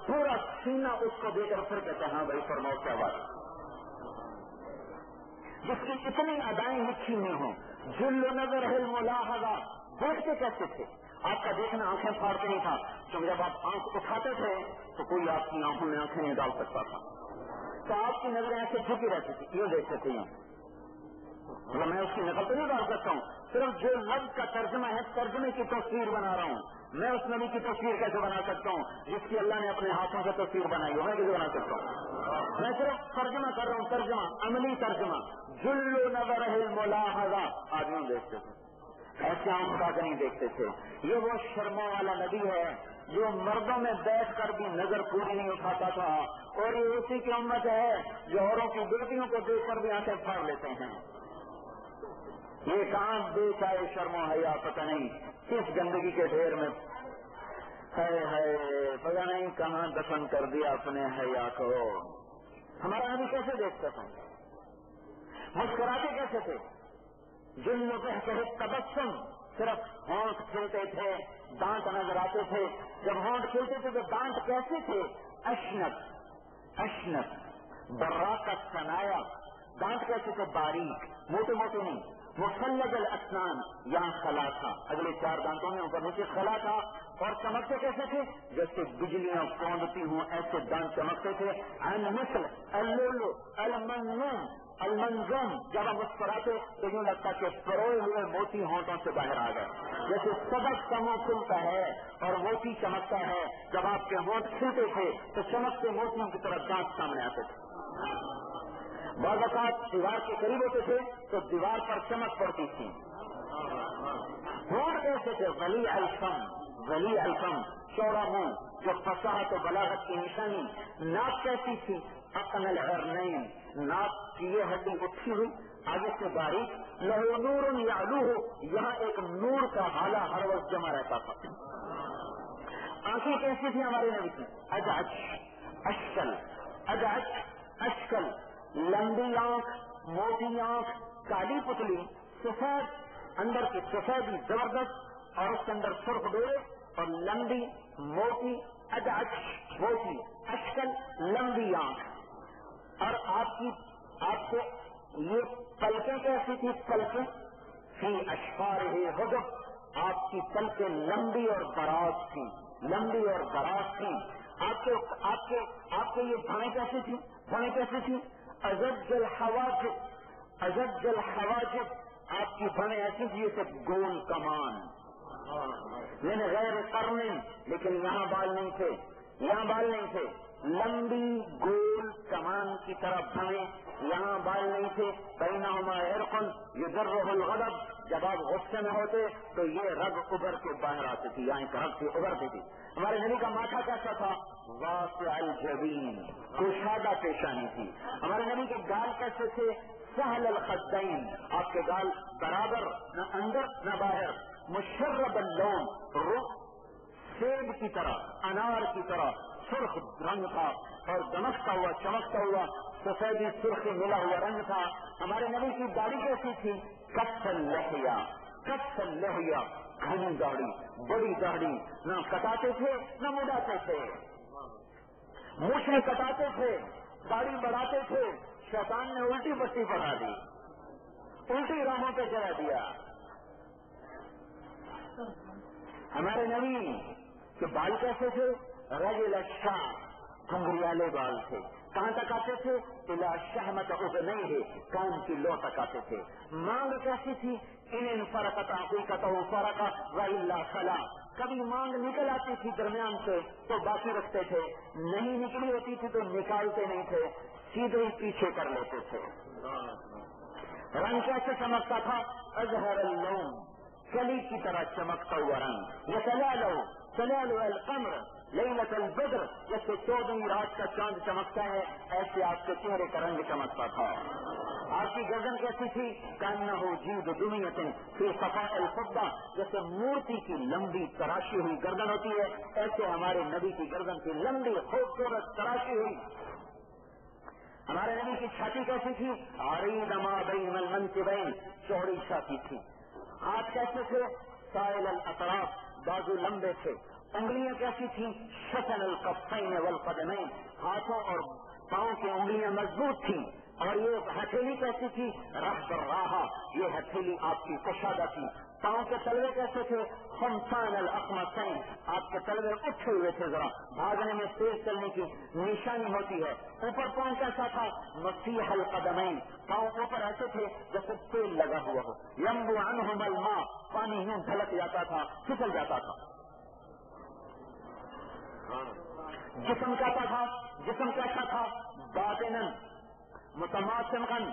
پورا سینہ اس کو دے کر پھر کہتے ہاں بھائی فرماؤ کیا بات. جس کی اتنی ادائیں لکھی ہوئی ہوں, جل نظر ہے ملاحظہ, دیکھتے کیسے تھے؟ آپ کا دیکھنا آنکھیں پھاڑ کے نہیں تھا, کیونکہ جب آپ آنکھ اٹھاتے تھے تو کوئی آپ کی آنکھوں میں آنکھیں نہیں ڈال سکتا تھا, تو آپ کی نظریں ایسے جھکی رہتی تھی, یہ دیکھتے تھے. مطلب میں اس کی نقل تو نہیں ڈال سکتا ہوں, صرف جو لفظ کا ترجمہ ہے, ترجمے کی تصویر بنا رہا ہوں. میں اس نبی کی تصویر کیسے بنا سکتا ہوں جس کی اللہ نے اپنے ہاتھوں سے تصویر بنائی ہو؟ میں کیسے بنا سکتا ہوں؟ میں صرف ترجمہ کر رہا ہوں, ترجمہ, عملی ترجمہ. جل نظر الملاحظہ, آدمی دیکھتے تھے, ایسے آنکھ اٹھا کے نہیں دیکھتے تھے. یہ وہ شرموں والا نبی ہے جو مردوں میں بیٹھ کر بھی نظر پوری نہیں اٹھاتا تھا, اور یہ اسی کی امت ہے جو اوروں کی بیٹیوں کو دیکھ کر بھی آنکھیں پھاڑ لیتے ہیں. یہ کہاں بے چاہے شرم و حیا, پتہ نہیں کس گندگی کے ڈھیر میں, ہے پتہ نہیں کہاں دفن کر دیا اپنے حیا کو. ہمارا نبی کیسے دیکھتے تھے, مسکراتے کیسے تھے؟ جن لوگ تبسم, صرف ہونٹ کھلتے تھے, دانت نظر آتے تھے. جب ہونٹ کھلتے تھے تو دانت کیسے تھے؟ اشنت براقت سنایا. دانت کیسے تھے؟ باریک, موٹے موٹے نہیں. مفلج الاسنان, یہاں خلا تھا, اگلے 4 دانتوں میں اوپر نیچے خلا تھا. اور چمکتے کیسے تھے؟ جیسے بجلیاں کوندتی ہوں ایسے دانت چمکتے تھے. مثل اللولو المنظوم, جب ہم مسکراتے تو یوں لگتا کہ پروئے ہوئے موتی ہونٹوں سے باہر آ گئے. جیسے سبق کا منہ کھلتا ہے اور موتی چمکتا ہے, جب آپ کے ہونٹ کھلتے تھے تو چمکتے موتیوں کی طرح دانت سامنے آتے تھے. بعض اوقات دیوار کے قریب ہوتے تھے تو دیوار پر چمک پڑتی تھی. ہونٹ کیسے تھے؟ ولی الفم, چوڑا منہ جو فصاحت و بلاغت کی نشانی. ناک کیسی تھی؟ اقن العرنین, ناک کی یہ ہڈی اٹھی ہوئی, آگے سے باریک. لہو نور یعلوہ, یہاں ایک نور کا حالہ ہر وقت جمع رہتا تھا. آنکھیں کیسی تھی ہمارے نبی کی؟ اشکل, لمبی آنکھ, موٹی آنکھ, کالی پتلی, سفید, اندر کی سفیدی زبردست, اور اس کے اندر سرخ ڈورے, اور لمبی موٹی, موٹی اشکل, لمبی آنکھ. اور آپ کے یہ پلکیں کیسی تھی؟ پلکیں فی اشفارہ حجب, آپ کی پلکیں لمبی اور دراز تھی, لمبی اور دراز تھی. آپ کے یہ بھویں کیسی تھی؟ ازج الحواجب, آپ کی بھویں ایسی تھی جیسے گول کمان، یعنی غیر قرن، لیکن یہاں بال نہیں تھے، یہاں بال نہیں تھے، لمبی گول کمان کی طرف بھویں، یہاں بال نہیں تھے، بینہما عرق یجرہ الغضب، جب آپ غصے میں ہوتے تو یہ رگ ابھر کے باہر آتی تھی، یہاں ایک رگ سے ابھرتی تھی۔ ہمارے نبی کا ماتھا کیسا تھا؟ واسع الجبین، کشادہ پیشانی تھی۔ ہمارے نبی کے گال کیسے تھے؟ سہل الخدین، آپ کے گال برابر، نہ اندر نہ باہر، مشرب اللون، رخ سیب کی طرح، انار کی طرح سرخ رنگ تھا اور دمکتا ہوا چمکتا ہوا سفیدی سرخی ملا ہوا رنگ تھا۔ ہمارے نبی کی داڑھی کیسی تھی؟ کف اللحیہ، کف اللحیہ، گھنی داڑھی، بڑی داڑھی، نہ کٹاتے تھے نہ مڑاتے تھے، مونچھیں کٹاتے تھے، داڑھی بڑھاتے تھے، شیطان نے الٹی پٹی پڑھا دی، الٹی راہوں پہ چلا دیا۔ ہمارے نبی کے بال کیسے تھے؟ رجل الشعر، گھنگریالے بال تھے، کہاں تک آتے تھے؟ الی شحمۃ اذنیہ، کان کی لو تک آتے تھے۔ مانگ کیسی تھی؟ ان فرقت عقیقتہ فرق والا فلا، کبھی مانگ نکل آتی تھی درمیان سے تو باقی رکھتے تھے، نہیں نکلی ہوتی تھی تو نکالتے نہیں تھے، سیدھے ہی پیچھے کر لیتے تھے۔ رنگ کیسے چمکتا تھا؟ ازہر اللون، کلی کی طرح چمکتا ہوا رنگ، یتلالو القمر لیلۃ البدر، جیسے 14ویں رات کا چاند چمکتا ہے ایسے آپ کے چہرے کا رنگ چمکتا تھا۔ آپ کی گردن کیسی تھی؟ کانہ جید دمیۃ فی صفاء الفضہ، جیسے مورتی کی لمبی تراشی ہوئی گردن ہوتی ہے ایسے ہمارے نبی کی گردن کی لمبی خوبصورت تراشی ہوئی۔ ہمارے نبی کی چھاتی کیسی تھی؟ عریض ما بین المنکبین، چوڑی چھاتی تھی۔ ہاتھ کیسے تھے؟ سائل الاطراف، بازو لمبے تھے۔ انگلیاں کیسی تھیں؟ شطن الکفین والقدمین، ہاتھوں اور پاؤں کی انگلیاں مضبوط تھیں۔ اور یہ ہتھیلی کیسی تھی؟ رب الراحہ، یہ ہتھیلی آپ کی کشادہ تھی۔ پاؤں کے تلوے کیسے تھے؟ خمسان الاخمصین، آپ کے تلوے اٹھے ہوئے تھے، ذرا بھاگنے میں تیز چلنے کی نشانی ہوتی ہے۔ اوپر پاؤں کیسا تھا؟ مسیح القدمین، پاؤں اوپر ایسے تھے جیسے تیل لگا ہوا ہو۔ ینبو عنہم الماء، پانی یوں ڈھلک جاتا تھا، پھسل جاتا تھا۔ جسم کیسا تھا؟ جسم کیسا تھا؟ باطناً متماسکاً،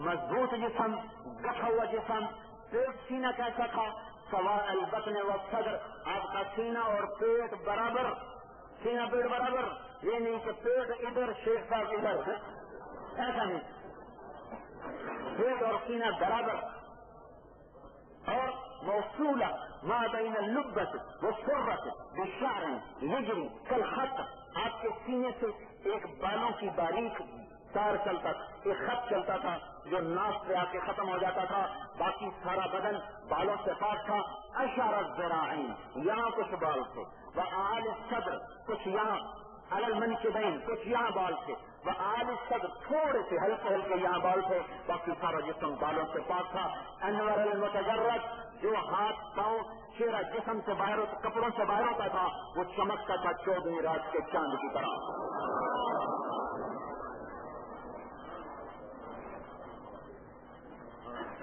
مضبوط جسم، گٹھا ہوا جسم۔ پیٹ سینہ کیسا تھا؟ سواء البطن والصدر، آپ کا سینہ اور پیٹ برابر، سینہ پیٹ برابر، یہ نہیں کہ پیٹ ادھر شیخ صاحب ادھر، ایسا نہیں، پیٹ اور سینہ برابر۔ اور موصولہ ما بین اللبۃ والسرۃ بشعر یجری کالخط، آپ کے سینے سے ایک بالوں کی باریک تار چلتا تھا، ایک خط چلتا تھا جو ناک پہ آ کے ختم ہو جاتا تھا، باقی سارا بدن بالوں سے پاک تھا۔ اشار الذراعین، یہاں کچھ بال تھے، وآل الصدر، کچھ یہاں، علی المنکبین، کچھ یہاں بال تھے، وآل الصدر، تھوڑے سے ہلکے ہلکے یہاں بال تھے، باقی سارا جسم بالوں سے پاک تھا۔ انور المتجرد، جو ہاتھ پاؤں چہرہ جسم سے باہر کپڑوں سے باہر ہوتا تھا وہ چمکتا تھا 14ویں رات کے چاند کی طرح۔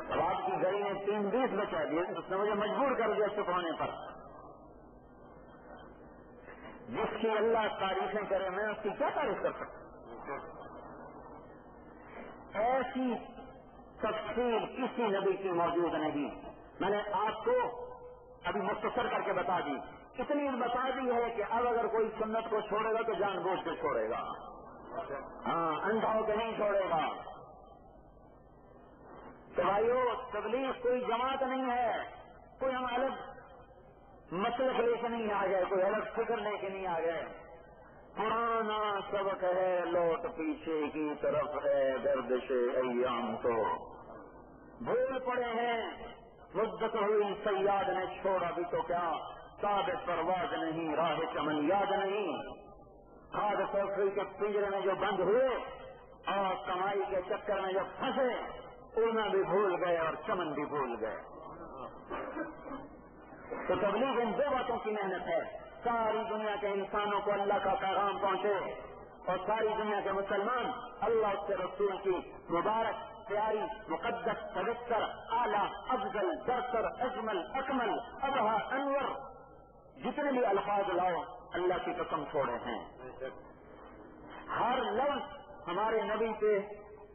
اب آپ کی گھڑی نے 3:20 بچا دیے، اس نے مجھے مجبور کر دیا چپ ہونے پر۔ جس کی اللہ تعریفیں کرے میں اس کی کیا تعریف کر سکتا؟ ایسی تفصیل کسی نبی کی موجود نہیں۔ میں نے آپ کو ابھی مختصر کر کے بتا دی، اتنی بتا دی ہے کہ اب اگر کوئی سنت کو چھوڑے گا تو جان بوجھ کے چھوڑے گا، ہاں اندھا ہو کے نہیں چھوڑے گا۔ تو بھائیو، تبلیغ کوئی جماعت نہیں ہے، کوئی ہم الگ مسلک لے کے نہیں آ گئے، کوئی الگ فکر لے کے نہیں آ گئے۔ پرانا سبق ہے، لوٹ پیچھے کی طرف ہے، گردش ایام تو بھول پڑے ہیں۔ مدت ہوئی سیاد نے چھوڑا بھی تو کیا، ثابت پرواز نہیں، راہ چمن یاد نہیں۔ کھاد فیکٹری کے پنجرے میں جو بند ہوئے اور کمائی کے چکر میں جب پھنسے، اڑنا بھی بھول گئے اور چمن بھی بھول گئے۔ تو تبلیغ ان دو باتوں کی محنت ہے، ساری دنیا کے انسانوں کو اللہ کا پیغام پہنچے اور ساری دنیا کے مسلمان اللہ کے رسول کی مبارک پیاری مقدس پوتر اعلیٰ افضل برتر اجمل اکمل ابہا انور، جتنے بھی الفاظ لاؤ اللہ کی قسم چھوڑے ہیں، ہر لفظ ہمارے نبی پہ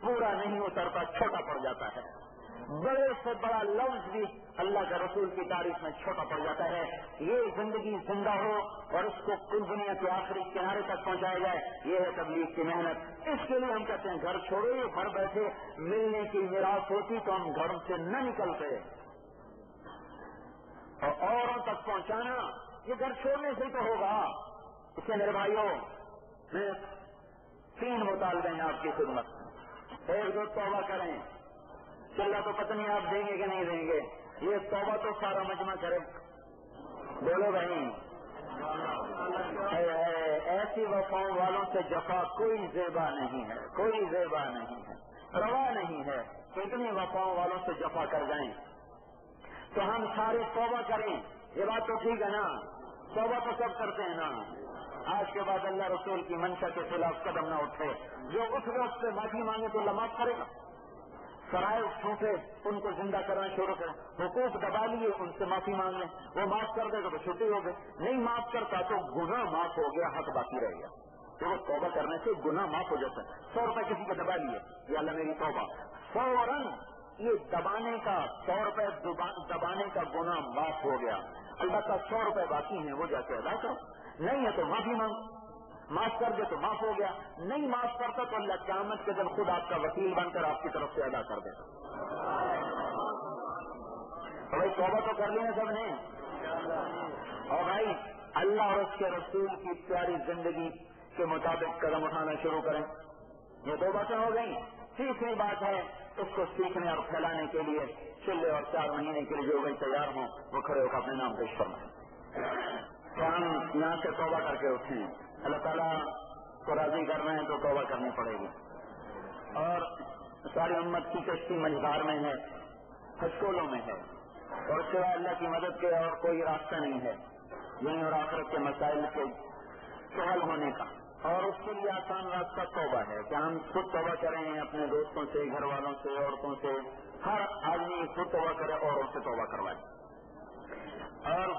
پورا نہیں اترتا، چھوٹا پڑ جاتا ہے، بڑے سے بڑا لفظ بھی اللہ کے رسول کی تعریف میں چھوٹا پڑ جاتا ہے۔ یہ زندگی زندہ ہو اور اس کو کل دنیا کے آخری کنارے تک پہنچایا جائے، یہ ہے تبلیغ کی محنت۔ اس کے لیے ہم کہتے ہیں گھر چھوڑو، یہ گھر بیٹھے ملنے کی میراث ہوتی تو ہم گھر سے نہ نکلتے، اور اوروں تک پہنچانا یہ گھر چھوڑنے سے تو ہوگا۔ اس سے میرے بھائیوں میں 3 مطالبے ہیں آپ کی خدمت۔ ایک دو توبہ کریں، چلا تو پتہ نہیں آپ دیں گے کہ نہیں دیں گے، یہ توبہ تو سارا مجمع کرے، بولو بھائی۔ ایسی وفاؤں والوں سے جفا کوئی زیبا نہیں ہے، کوئی زیبا نہیں ہے، روا نہیں ہے کہ اتنی وفاؤں والوں سے جفا کر جائیں۔ تو ہم سارے توبہ کریں، یہ بات تو ٹھیک ہے نا، توبہ تو سب کرتے ہیں نا۔ آج کے بعد اللہ رسول کی منشا کے خلاف قدم نہ اٹھے، جو اس وقت سے معافی مانگے تو اللہ معاف کرے گا۔ سرائے چھوٹے ان کو زندہ کرنا شروع کریں، حقوق دبا لیے ان سے معافی مانگ لیں، وہ معاف کر دے گا تو چھٹی ہو گئی، نہیں معاف کرتا تو گناہ معاف ہو گیا، حق باقی رہ گیا۔ تو وہ توبہ کرنے سے گناہ معاف ہو جاتا ہے۔ 100 روپے کسی کو دبا لیے، یا اللہ میری توبہ، فوراً یہ دبانے کا 100 روپے دبانے کا گناہ معاف ہو گیا۔ البتہ 100 روپے باقی ہیں وہ جا کے ادا کرو، نہیں ہے تو معافی مانگو، معاف کر دے تو معاف ہو گیا، نہیں معاف کرتا تو اللہ قیامت کے دن خود آپ کا وکیل بن کر آپ کی طرف سے ادا کر دے گا۔ بھائی توبہ تو کر لی نا سب نے، اور بھائی اللہ اور اس کے رسول کی پیاری زندگی کے مطابق قدم اٹھانا شروع کریں۔ یہ 2 باتیں ہو گئیں۔ تیسری بات ہے اس کو سیکھنے اور پھیلانے کے لیے چلے اور 4 مہینے کے لیے جو بھائی تیار ہوں وہ کھڑے ہو کر اپنے نام پیش فرمائیں۔ تو ہم یہاں سے توبہ کر کے اٹھیں، اللہ تعالیٰ کو راضی کرنا ہے تو توبہ کرنی پڑے گی۔ اور ساری امت کی کشتی مجھار میں ہے، ہچکولوں میں ہے، اور سوائے اللہ کی مدد کے اور کوئی راستہ نہیں ہے دنیا اور آخرت کے مسائل کے حل ہونے کا۔ اور اس کے لیے آسان راستہ توبہ ہے کہ ہم خود توبہ کریں، اپنے دوستوں سے، گھر والوں سے، عورتوں سے، ہر آدمی خود توبہ کرے اور ان سے توبہ کروائے۔ اور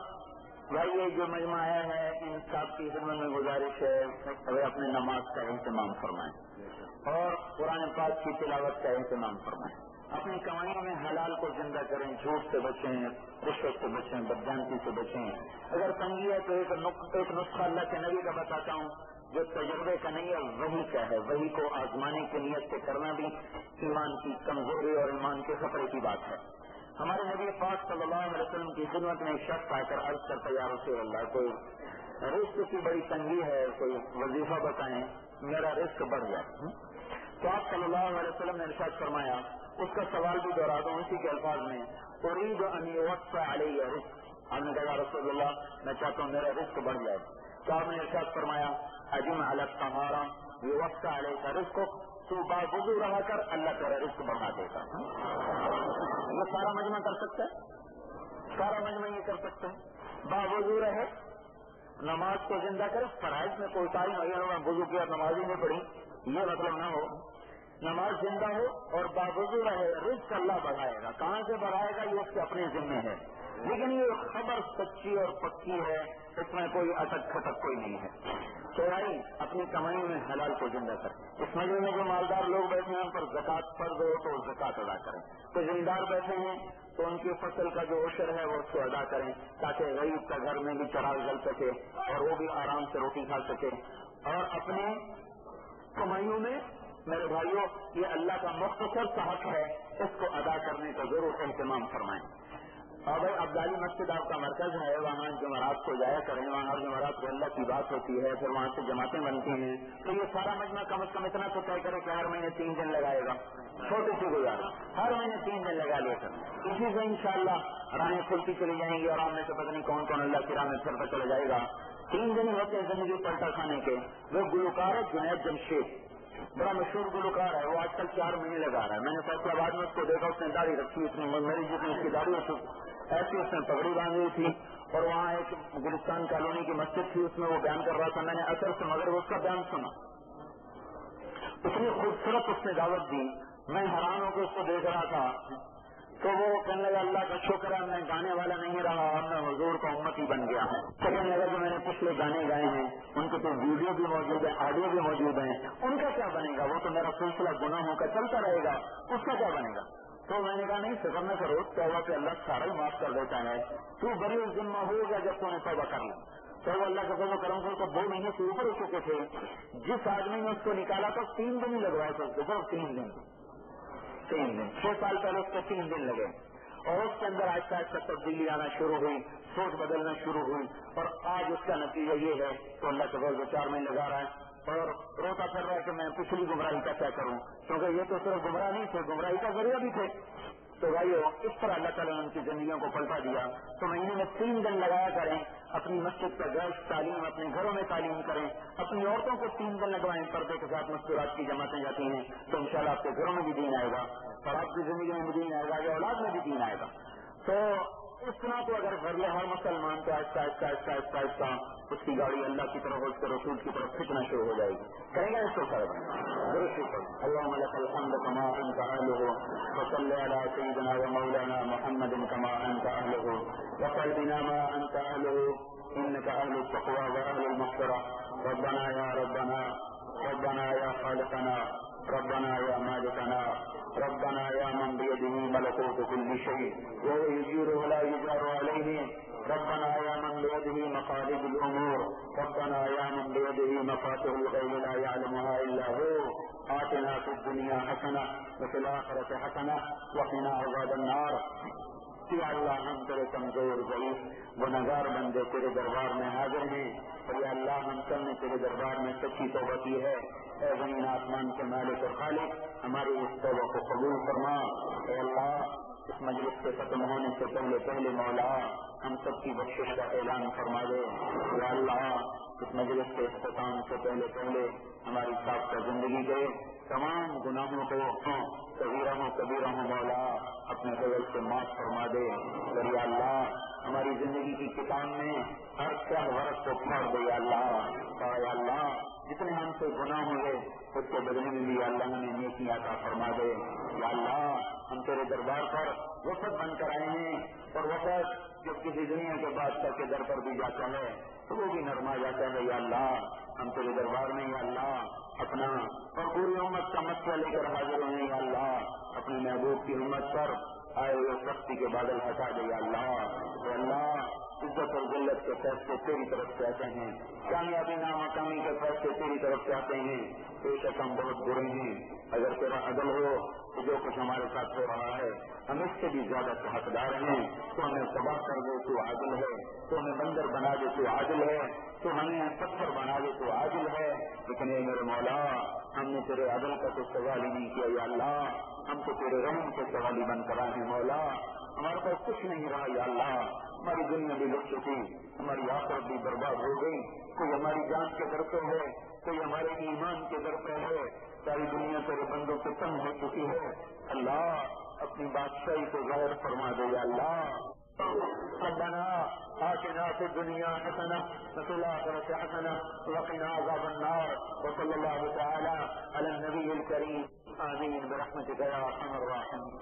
بھائی یہ جو مجمع آیا ہے ان سب کی خدمت میں گزارش ہے وہ اپنے نماز کا اہتمام فرمائیں اور قرآن پاک کی تلاوت کا اہتمام فرمائیں، اپنی کمائیوں میں حلال کو زندہ کریں، جھوٹ سے بچیں، رشوت سے بچیں، بدجانتی سے بچیں۔ اگر تنگی ہے تو ایک نسخہ اللہ کے نبی کا بتاتا ہوں جو تجربے کا نہیں ہے، وہی کا ہے، وہی کو آزمانے کی نیت سے کرنا بھی ایمان کی کمزوری اور ایمان کے خطرے کی بات ہے۔ ہمارے نبی پاک صلی اللہ علیہ وسلم کی خدمت میں ایک شخص آ کر عرض کرتا ہے، یا رسول اللہ کوئی رزق کی بڑی تنگی ہے، کوئی وظیفہ بتائیں میرا رزق بڑھ جائے۔ تو آپ صلی اللہ علیہ وسلم نے ارشاد فرمایا، اس کا سوال بھی دوہرا دوں اسی کے الفاظ میں، اريد ان يوسع علي رزق، آپ نے کہا رسول اللہ میں چاہتا ہوں میرا رزق بڑھ جائے۔ تو آپ نے ارشاد فرمایا، اجمع على الطهارة يوسع عليك رزقك، تو باوضو رہا کر اللہ تیرا رزق بڑھا دے گا۔ یہ سارا مجمع کر سکتا ہے، سارا مجمع یہ کر سکتا ہے، باوضو رہے، نماز کو زندہ کرے، فرائض میں کوئی تاری نہیں ہوگا، وضو کیا نماز ہی نہیں پڑھی، یہ مطلب نہ ہو، نماز زندہ ہو اور باوضو رہے، رزق اللہ بڑھائے گا۔ کہاں سے بڑھائے گا یہ اس کے اپنے ذمہ ہے، لیکن یہ خبر سچی اور پکی ہے، اس میں کوئی اٹک کھٹک کوئی نہیں ہے۔ تو بھائی اپنی کمائی میں حلال کو زندہ کریں۔ اس مجمع میں جو مالدار لوگ بیٹھے ہیں ان پر زکوٰۃ فرض ہو تو زکوٰۃ ادا کریں، تو زمیندار بیٹھے ہیں تو ان کی فصل کا جو عشر ہے وہ اس کو ادا کریں تاکہ غریب کا گھر میں بھی چراغ جل سکے اور وہ بھی آرام سے روٹی کھا سکے۔ اور اپنے کمائیوں میں میرے بھائیوں یہ اللہ کا مختصر سا حق ہے، اس کو ادا کرنے کا ضرور اہتمام فرمائیں۔ اور بھائی عبدالی مسجد آپ کا مرکز ہے، وہاں جمعرات کو جایا کریں، وہاں ہر جمعرات کو اللہ کی بات ہوتی ہے، پھر وہاں سے جماعتیں بنتی ہیں، تو یہ سارا مجمع کم از کم اتنا تو طے کرے کہ ہر مہینے 3 دن لگائے گا، چھوٹی سی گزارش، ہر مہینے 3 دن لگا لے کر، اسی سے انشاءاللہ راہیں کھلتی چلی جائیں گی اور آپ میں سے پتہ نہیں کون کون اللہ کی راہ میں پھرتا چلا جائے گا۔ 3 دن ہی ہوتے ہیں زندگی پلٹا کھانے کے۔ وہ گلوکار ہے جنید جمشید، بڑا مشہور گلوکار ہے، وہ آج کل 4 مہینے لگا رہا ہے۔ میں نے فیصلہ آباد میں اس کو دیکھا، اس نے داڑھی رکھی، اتنی میری جتنی اس کی داڑھی ایسی اس نے پگڑی باندھی ہوئی تھی، اور وہاں ایک گلستان کالونی کی مسجد تھی، اس میں وہ بیان کر رہا تھا، میں نے اثر سے مگر اس کا بیان سنا، اتنی خوبصورت اس نے دعوت دی میں حیران ہو کے اس کو دیکھ رہا تھا تو وہ کہنے لگا اللہ کا شکر ہے میں گانے والا نہیں رہا اور میں حضور کا امتی بن گیا ہوں. تو کہنے لگا جو میں نے پچھلے گانے گائے ہیں ان کے تو ویڈیو بھی موجود ہے, آڈیو بھی موجود ہیں, ان کا کیا بنے گا؟ وہ تو میرا سلسلہ گناہوں کا چلتا رہے گا, اس کا کیا بنے گا؟ تو میں نے کہا نہیں فکر نہ کرو, توبہ پہ اللہ سارا ہی معاف کر دیتا ہے. تو بڑی ذمہ ہو گیا جب تو نے توبہ کر لی. تو وہ اللہ کا فضل و کرم سے 2 مہینے سے اوپر ہو چکے تھے. جس آدمی نے اس کو نکالا تھا 3 دن ہی لگوائے تھے, اس کو 3 دن 6 سال پہلے اس کو 3 دن لگے, اور اس کے اندر آہستہ آہستہ تبدیلی آنا شروع ہوئی, سوچ بدلنا شروع ہوئی, اور آج اس کا نتیجہ یہ ہے تو اللہ کا فضل 4 مہینے لگا رہا ہے اور روتا پھر رہا ہے کہ میں پچھلی گمراہی کا کیا کروں, کیونکہ یہ تو صرف گمراہ نہیں تھے, گمراہی کا ذریعہ بھی تھے. تو بھائیو اس طرح اللہ تعالیٰ نے ان کی زندگیوں کو پلٹا دیا. تو مہینے میں 3 دن لگایا کریں, اپنی مسجد کا گرج تعلیم, اپنے گھروں میں تعلیم کریں, اپنی عورتوں کو 3 دن لگوائیں, پردے کے ساتھ مستورات کی جماعتیں جاتی ہیں, تو انشاءاللہ آپ کے گھروں میں بھی دین آئے گا اور آپ کی زندگی میں بھی دین آئے گا, یا اولاد میں بھی دین آئے گا. تو اس طرح کو اگر کر لے ہر مسلمان تو آہستہ آہستہ آہستہ آہستہ آہستہ اس کی گاڑی اللہ کی طرف, اس کے رسول کی طرف کھینچنا شروع ہو جائے گی. کریں گا اس کو سر اللهم لك الحمد كما انت اهله, وصل على سيدنا ومولانا محمد كما انت اهله, وقل بنا ما انت اهله انك اهل التقوى واهل المغفرة. ربنا يا ربنا, ربنا يا خالقنا, ربنا يا مالكنا, ربنا يا من بيده ملكوت كل شيء وهو يجير ولا يجار عليه, ربنا يا من بيده مقاليد الامور, ربنا يا من بيده مفاتيح الغيب لا يعلمها الا هو, آتنا في الدنيا حسنة وفي الآخرة حسنة وقنا عذاب النار. یا اللہ ہم تیرے کمزور ضعیف گنہگار بندے تیرے دربار میں حاضر ہیں, اور یا اللہ ہم سب نے تیرے دربار میں سچی توبہ کی ہے. اے زمین آسمان کے مالک اور خالق, ہماری اس توبہ کو قبول فرما. اے اللہ اس مجلس کے ختم ہونے سے پہلے مولا ہم سب کی بخشش کا اعلان فرما دے. یا اللہ اس مجلس کے اختتام سے پہلے ہماری سابقہ زندگی کے تمام گناہوں کو, صغیرہ ہوں کبیرہ ہوں, مولا اپنے فضل سے معاف فرما دے. اور یا اللہ ہماری زندگی کی کتاب میں ہر کیا ورق کو پھاڑ دے. یا اللہ, اور یا اللہ جتنے ہم سے گناہ ہوئے اس کے بدلے میں بھی یا اللہ ہمیں نیکی عطا فرما دے. یا اللہ ہم تیرے دربار پر وفد بن کر آئے ہیں, اور وفد جو کسی دنیا کے بادشاہ کے در پر بھی جاتا ہے تو وہ بھی نرما جاتا ہے. یا اللہ ہم تیرے دربار میں یا اللہ اپنا اور پوری امت کا مسئلہ لے کر حاضر ہوئے. یا اللہ اپنے محبوب کی امت پر آئے ہوئے سختی کے بادل ہٹا دے. یا اللہ, یا اللہ عزت اور ذلت کے فیصلے تیری طرف سے آتے ہیں, کامیابی نامکامی کے فیصلے تیری طرف سے آتے ہیں. بے شک ہم بہت برے ہیں, اگر تیرا عدل ہو تو جو کچھ ہمارے ساتھ ہو رہا ہے ہم اس سے بھی زیادہ حقدار ہیں. تو ہمیں تباہ کر دے تو عادل ہے, تو ہمیں بندر بنا دے تو عادل ہے, تو ہمیں پتھر بنا دے تو عادل ہے. لیکن اے میرے مولا ہم نے تیرے عدل کا تو سوال ہی نہیں کیا. یا اللہ ہم تو تیرے رحم کے سوالی بن کر آئے ہیں. مولا ہمارے پاس کچھ نہیں رہا. یا اللہ ہماری دنیا بھی لٹ چکی, ہماری آخرت بھی برباد ہو گئی. کوئی ہماری جان کے در پہ ہے, کوئی ہمارے ایمان کے در پہ ہے. ساری دنیا تیرے بندوں سے تنگ ہو چکی ہے. اللہ اپنی بادشاہی کو ظاہر فرما دے. یا اللہ ربنا آتنا في الدنيا حسنة وفي الآخرة حسنة وقنا عذاب النار. وصلى الله تعالى على النبي الكريم. آمين برحمتك يا أرحم الراحمين.